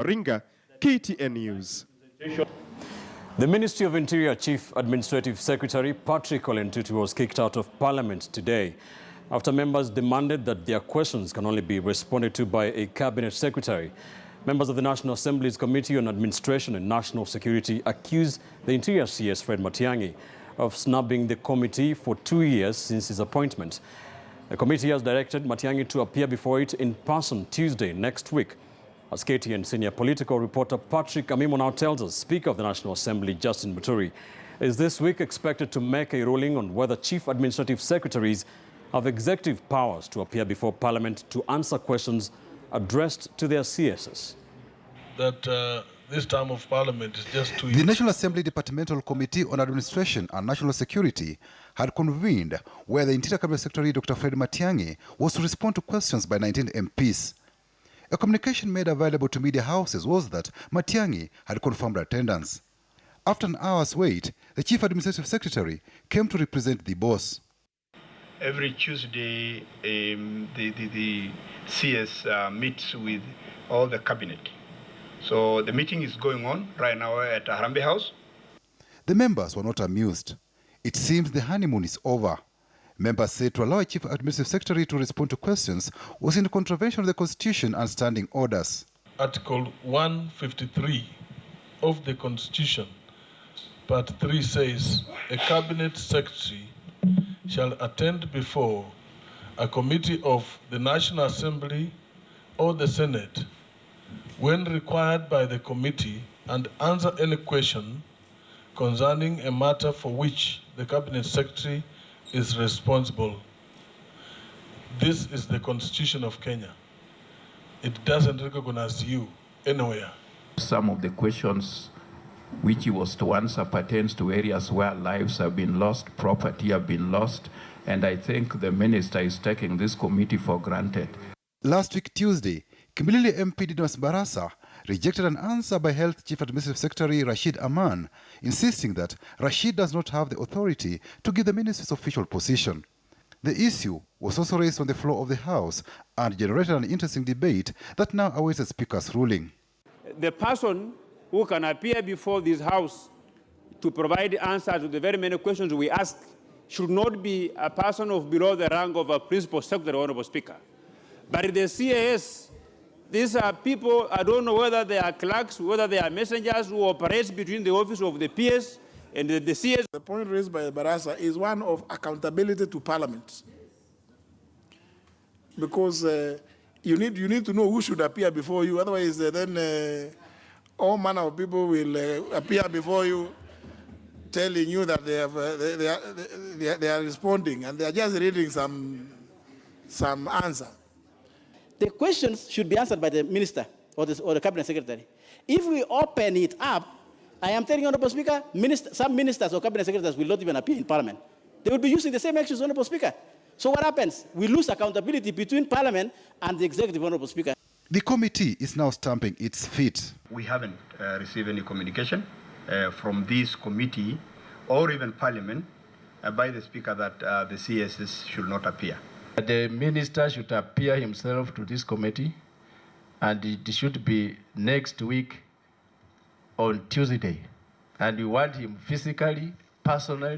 Ringa, KTN News. The Ministry of Interior Chief Administrative Secretary Patrick Olentutu was kicked out of Parliament today after members demanded that their questions can only be responded to by a Cabinet Secretary. Members of the National Assembly's Committee on Administration and National Security accused the Interior CS Fred Matiang of snubbing the committee for 2 years since his appointment. The committee has directed Matiang to appear before it in person Tuesday next week. As KTN senior political reporter Patrick Amimo now tells us, Speaker of the National Assembly Justin Muturi is this week expected to make a ruling on whether chief administrative secretaries have executive powers to appear before Parliament to answer questions addressed to their CSs. That this term of Parliament is just 2 years. The National Assembly Departmental Committee on Administration and National Security had convened where the Interior Cabinet Secretary Dr. Fred Matiang was to respond to questions by 19 MPs. A communication made available to media houses was that Matiang had confirmed attendance. After an hour's wait, the Chief Administrative Secretary came to represent the boss. Every Tuesday, the CS meets with all the cabinet. So the meeting is going on right now at Harambee House. The members were not amused. It seems the honeymoon is over. Members said to allow a Chief Administrative Secretary to respond to questions was in contravention of the Constitution and standing orders. Article 153 of the Constitution, Part 3 says, a Cabinet Secretary shall attend before a committee of the National Assembly or the Senate when required by the committee and answer any question concerning a matter for which the Cabinet Secretary is responsible. This is the Constitution of Kenya. It doesn't recognize you anywhere. Some of the questions which he was to answer pertains to areas where lives have been lost, property have been lost, and I think the minister is taking this committee for granted. Last week, Tuesday, Kimilili MP Didmas Barasa rejected an answer by Health Chief Administrative Secretary Rashid Aman, insisting that Rashid does not have the authority to give the minister's official position. The issue was also raised on the floor of the House and generated an interesting debate that now awaits the Speaker's ruling. The person who can appear before this House to provide answers to the very many questions we ask should not be a person of below the rank of a principal secretary, Honorable Speaker. But in the CAS, these are people, I don't know whether they are clerks, whether they are messengers who operate between the office of the PS and the CS. The point raised by Barasa is one of accountability to Parliament. Because you need to know who should appear before you, otherwise then all manner of people will appear before you telling you that they are responding and they are just reading some answer. The questions should be answered by the minister or the cabinet secretary. If we open it up, I am telling you, Honorable Speaker, some ministers or cabinet secretaries will not even appear in Parliament. They will be using the same actions, Honorable Speaker. So what happens? We lose accountability between Parliament and the executive, Honorable Speaker. The committee is now stamping its feet. We haven't received any communication from this committee or even Parliament by the Speaker that the CSs should not appear. The minister should appear himself to this committee, and it should be next week on Tuesday. And we want him physically, personally,